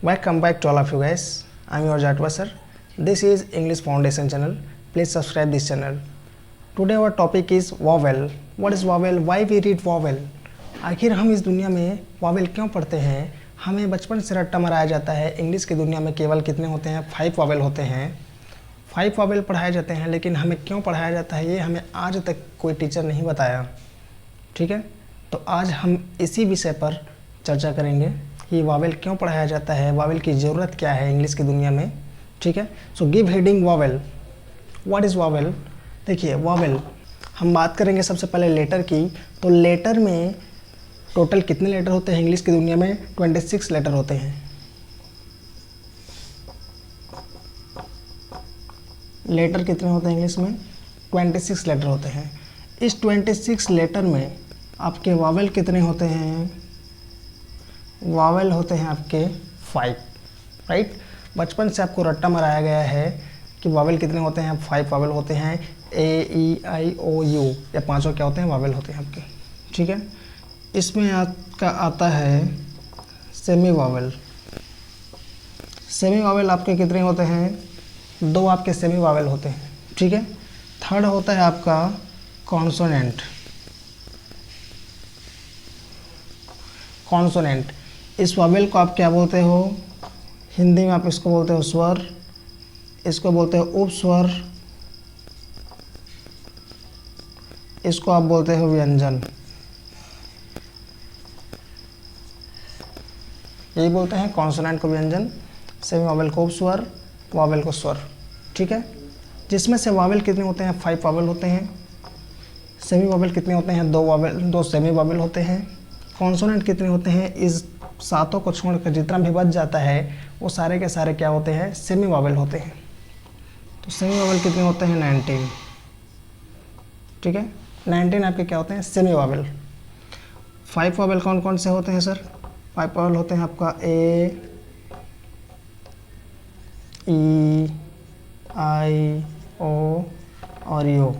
Welcome back to all of you guys. I'm your Jatwa sir. This is English Foundation channel. Please subscribe this channel. Today our topic is vowel. What is vowel? Why we read vowel? आखिर हम इस दुनिया में vowel क्यों पढ़ते हैं? हमें बचपन से रट्टा मराया जाता है इंग्लिश की दुनिया में केवल कितने होते हैं? 5 vowel होते हैं। 5 vowel पढ़ाए जाते हैं, लेकिन हमें क्यों पढ़ाया जाता है ये हमें आज तक कोई टीचर नहीं बताया। ठीक है, तो आज हम इसी विषय पर चर्चा करेंगे कि वावेल क्यों पढ़ाया जाता है, वावेल की ज़रूरत क्या है इंग्लिश की दुनिया में। ठीक है, so give heading Wavell. What is Wavell? देखिए वावेल हम बात करेंगे सबसे पहले लेटर की। तो लेटर में टोटल कितने लेटर होते हैं इंग्लिश की दुनिया में? 26 लेटर होते हैं। लेटर कितने होते हैं इंग्लिश में? 26 लेटर होते हैं। इस 26 लेटर में आपके वावेल कितने होते हैं? वावेल होते हैं आपके 5, राइट। बचपन से आपको रट्टा मराया गया है कि वावेल कितने होते हैं? 5 वावेल होते हैं। A, E, I, O, U ये पांचों क्या होते हैं? वावेल होते हैं आपके। ठीक है, इसमें आपका आता है सेमी वावेल। सेमी वावेल आपके कितने होते हैं? 2 आपके सेमी वावेल होते हैं। ठीक है, थर्ड होता है आपका कॉन्सोनेंट। कॉन्सोनेंट, इस वावेल को आप क्या बोलते हो? हिंदी में आप इसको बोलते हो स्वर, इसको बोलते हो उपस्वर, इसको आप बोलते हो व्यंजन। यही बोलते हैं कॉन्सोनेंट को व्यंजन, सेमी वावेल को उपस्वर, वावेल को स्वर। ठीक है, जिसमें से वावेल कितने होते हैं? 5 वावेल होते हैं। सेमी वावेल कितने होते हैं? 2 वावेल, 2 सेमी वावेल होते हैं। कॉन्सोनेंट कितने होते हैं? इस 7 को छोड़कर जितना भी बच जाता है वो सारे के सारे क्या होते हैं? सेमी वावेल होते हैं। तो सेमी वावेल कितने होते हैं? 19। ठीक है, 19 आपके क्या होते हैं? Semi Wavell. 5 वावेल कौन कौन से होते हैं सर? 5 वावेल होते हैं आपका A, E, I, O और U।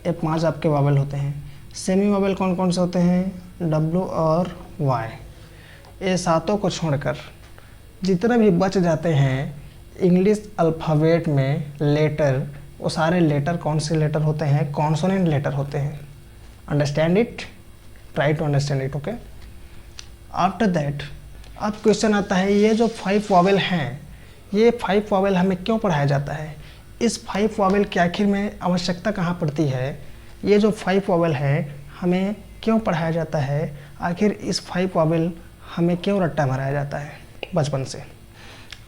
ये 5 आपके वावेल होते हैं। सेमी वावेल कौन कौन से होते हैं? W और Y। ये 7 को छोड़कर जितने भी बच जाते हैं इंग्लिश अल्फ़ाबेट में लेटर, वो सारे लेटर कौन से लेटर होते हैं? कॉन्सोनेंट लेटर होते हैं। Understand it, try to understand it. Okay, after that अब क्वेश्चन आता है ये जो 5 वावेल हैं, ये 5 वावेल हमें क्यों पढ़ाया जाता है? इस 5 वावेल की आखिर में आवश्यकता कहाँ पड़ती है? ये जो 5 वावेल है हमें क्यों पढ़ाया जाता है? आखिर इस 5 वावेल हमें क्यों रट्टा माराया जाता है बचपन से?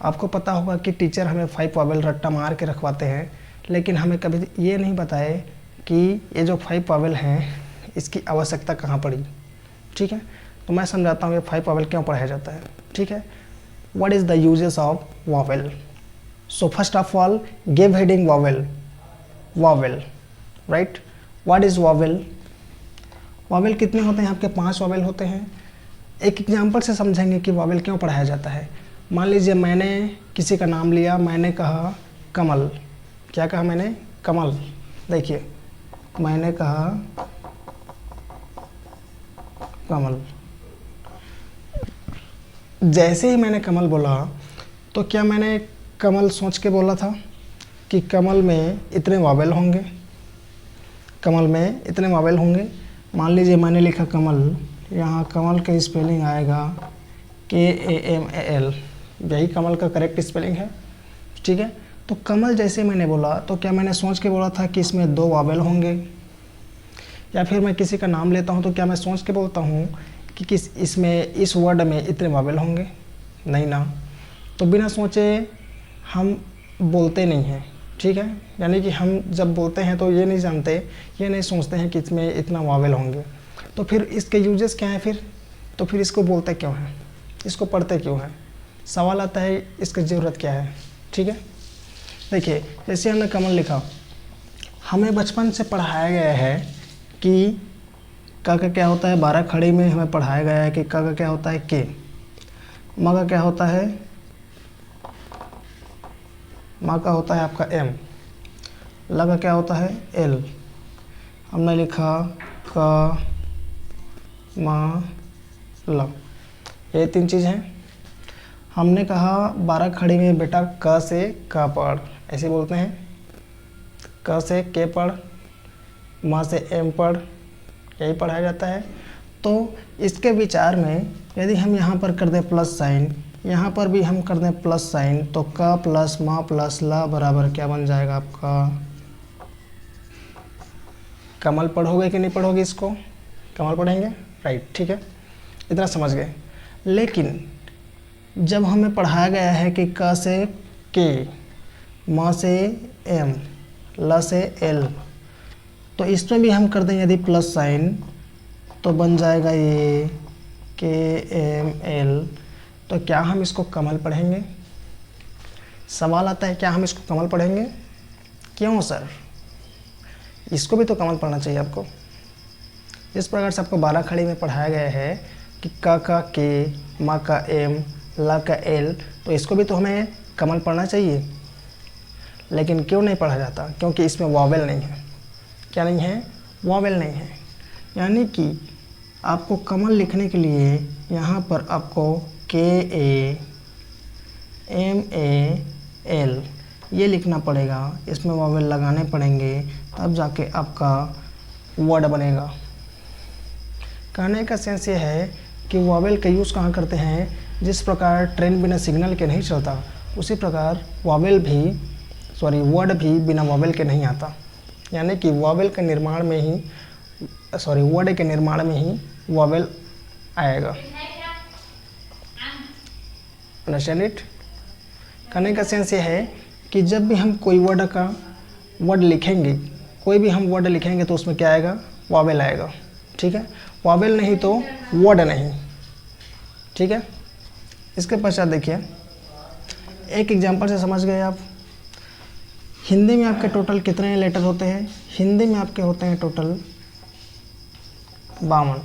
आपको पता होगा कि टीचर हमें 5 वावेल रट्टा मार के रखवाते हैं, लेकिन हमें कभी ये नहीं बताए कि ये जो 5 वावेल हैं इसकी आवश्यकता कहाँ पड़ी। ठीक है, तो मैं समझाता हूँ ये 5 वावेल क्यों पढ़ाया जाता है। ठीक है, what is the uses of Wavell? So first of all give heading Wavell. Wavell, right. What is Wavell? Wavell कितने होते हैं आपके? 5 वावेल होते हैं। एक एग्जाम्पल से समझेंगे कि वावेल क्यों पढ़ाया जाता है। मान लीजिए मैंने किसी का नाम लिया, मैंने कहा कमल। क्या कहा मैंने? कमल। देखिए मैंने कहा कमल। जैसे ही मैंने कमल बोला तो क्या मैंने कमल सोच के बोला था कि कमल में इतने वावेल होंगे? कमल में इतने वावेल होंगे। मान लीजिए मैंने लिखा कमल, यहाँ कमल का स्पेलिंग आएगा KAMAL, यही कमल का करेक्ट स्पेलिंग है। ठीक है, तो कमल जैसे मैंने बोला तो क्या मैंने सोच के बोला था कि इसमें 2 वावेल होंगे? या फिर मैं किसी का नाम लेता हूँ तो क्या मैं सोच के बोलता हूँ कि इस वर्ड में इतने वावेल होंगे? नहीं ना। तो बिना सोचे हम बोलते नहीं हैं। ठीक है, यानी कि हम जब बोलते हैं तो ये नहीं जानते, ये नहीं सोचते हैं कि इसमें इतना वावेल होंगे। तो फिर इसके यूजेस क्या हैं फिर? तो फिर इसको बोलते क्यों हैं? इसको पढ़ते क्यों हैं? सवाल आता है इसकी ज़रूरत क्या है। ठीक है, देखिए जैसे हमने कमल लिखा, हमें बचपन से पढ़ाया गया है कि का क्या होता है? 12 खड़ी में हमें पढ़ाया गया है कि का क्या होता है? के। माँ का क्या होता है? माँ का होता है आपका M। ल का क्या होता है? L। हमने लिखा का, माँ, ल, ये 3 चीज़ हैं। हमने कहा 12 खड़ी में बेटा क से क पढ़, ऐसे बोलते हैं, क से के पढ़, म से एम पढ़, यही पढ़ाया जाता है। तो इसके विचार में यदि हम यहाँ पर कर दें प्लस साइन, यहाँ पर भी हम कर दें प्लस साइन, तो क प्लस म प्लस ल बराबर क्या बन जाएगा आपका, कमल पढ़ोगे कि नहीं पढ़ोगे, इसको कमल पढ़ेंगे, राइट, ठीक है, इतना समझ गए। लेकिन जब हमें पढ़ाया गया है कि क से के, म से एम, ल से एल, तो इसमें भी हम कर दें यदि प्लस साइन, तो बन जाएगा ये के एम एल। तो क्या हम इसको कमल पढ़ेंगे? सवाल आता है क्या हम इसको कमल पढ़ेंगे? क्यों सर, इसको भी तो कमल पढ़ना चाहिए आपको। इस प्रकार से आपको 12 खड़ी में पढ़ाया गया है कि क का के, म का एम, ल का एल, तो इसको भी तो हमें कमल पढ़ना चाहिए। लेकिन क्यों नहीं पढ़ा जाता? क्योंकि इसमें वॉवेल नहीं है। क्या नहीं है? वॉवेल नहीं है। यानी कि आपको कमल लिखने के लिए यहाँ पर आपको के ए एम ए एल ये लिखना पड़ेगा, इसमें वॉवेल लगाने पड़ेंगे, तब जाके आपका वर्ड बनेगा। कहने का सेंस ये है कि वॉवेल का यूज़ कहाँ करते हैं? जिस प्रकार ट्रेन बिना सिग्नल के नहीं चलता, उसी प्रकार वर्ड भी बिना वॉवेल के नहीं आता। यानी कि वॉवेल के निर्माण में ही वर्ड के निर्माण में ही वॉवेल आएगा। Understand it? कहने का सेंस ये है कि जब भी हम कोई वर्ड लिखेंगे, कोई भी हम वर्ड लिखेंगे तो उसमें क्या आएगा? वॉवेल आएगा। ठीक है, वॉवेल नहीं तो वर्ड नहीं। ठीक है, इसके पश्चात देखिए, एक एग्जांपल से समझ गए आप। हिंदी में आपके टोटल कितने लेटर होते हैं? हिंदी में आपके होते हैं टोटल 52।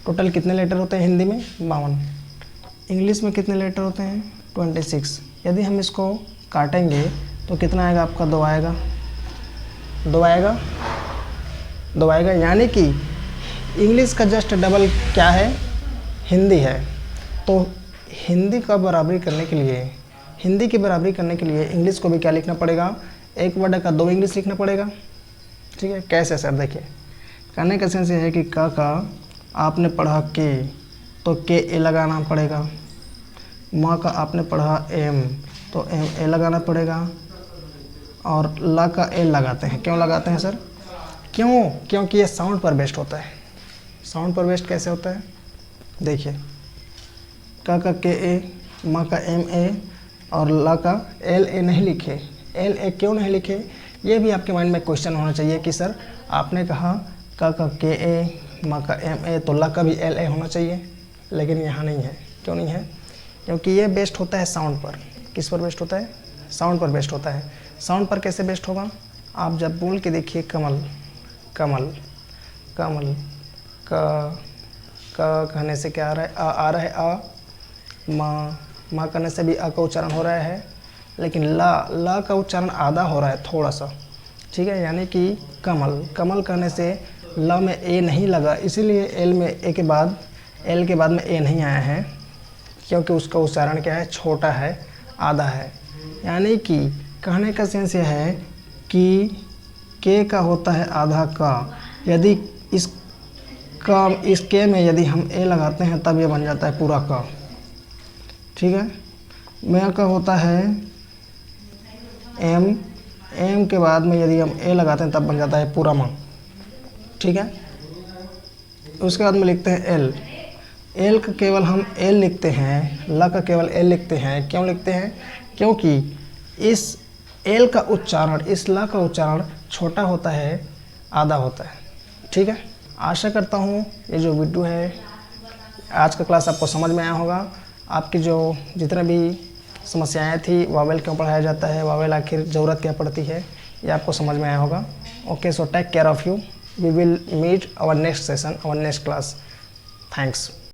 टोटल कितने लेटर होते हैं हिंदी में? 52। इंग्लिश में कितने लेटर होते हैं? 26। यदि हम इसको काटेंगे तो कितना आएगा आपका? 2 आएगा। 2 आएगा। यानी कि इंग्लिश का जस्ट डबल क्या है? हिंदी है। तो हिंदी की बराबरी करने के लिए इंग्लिश को भी क्या लिखना पड़ेगा? एक वर्ड का 2 इंग्लिश लिखना पड़ेगा। ठीक है, कैसे सर? देखिए, कहने का सेंस ये है कि का आपने पढ़ा के, तो के ए लगाना पड़ेगा। म का आपने पढ़ा एम, तो एम ए लगाना पड़ेगा। और ल का एल लगाते हैं। क्यों लगाते हैं सर? क्योंकि ये साउंड पर बेस्ड होता है। साउंड पर बेस्ड कैसे होता है? देखिए, का के ए, म का एम ए और ल का एल ए नहीं लिखे। एल ए क्यों नहीं लिखे? ये भी आपके माइंड में क्वेश्चन होना चाहिए कि सर आपने कहा का के ए, म का एम ए, तो ल का भी एल ए होना चाहिए। लेकिन यहाँ नहीं है। क्यों नहीं है? क्योंकि ये बेस्ड होता है साउंड पर। किस पर बेस्ड होता है? साउंड पर बेस्ड होता है। साउंड पर कैसे बेस्ड होगा? आप जब बोल के देखिए कमल, कमल, कमल, का कहने से क्या आ रहा है? आ रहा है आ। माँ करने से भी आ का उच्चारण हो रहा है, लेकिन ला का उच्चारण आधा हो रहा है थोड़ा सा। ठीक है, यानी कि कमल करने से ल में ए नहीं लगा, इसीलिए एल के बाद में ए नहीं आया है, क्योंकि उसका उच्चारण क्या है? छोटा है, आधा है। यानी कि कहने का सेंस यह है कि के का होता है आधा का। यदि इस के में यदि हम ए लगाते हैं तब ये बन जाता है पूरा का। ठीक है, मैं का होता है एम के बाद में यदि हम ए लगाते हैं तब बन जाता है पूरा माँ। ठीक है, उसके बाद में लिखते हैं एल का केवल हम एल लिखते हैं, ल का केवल एल लिखते हैं। क्यों लिखते हैं? क्योंकि इस एल का उच्चारण, इस ल का उच्चारण छोटा होता है, आधा होता है। ठीक है, आशा करता हूँ ये जो वीडियो है, आज का क्लास आपको समझ में आया होगा। आपकी जो जितने भी समस्याएं थी, वॉवेल क्यों पढ़ाया जाता है, वॉवेल आखिर ज़रूरत क्या पड़ती है, ये आपको समझ में आया होगा। Okay, so take care of you. We will meet our next session, our next class. Thanks.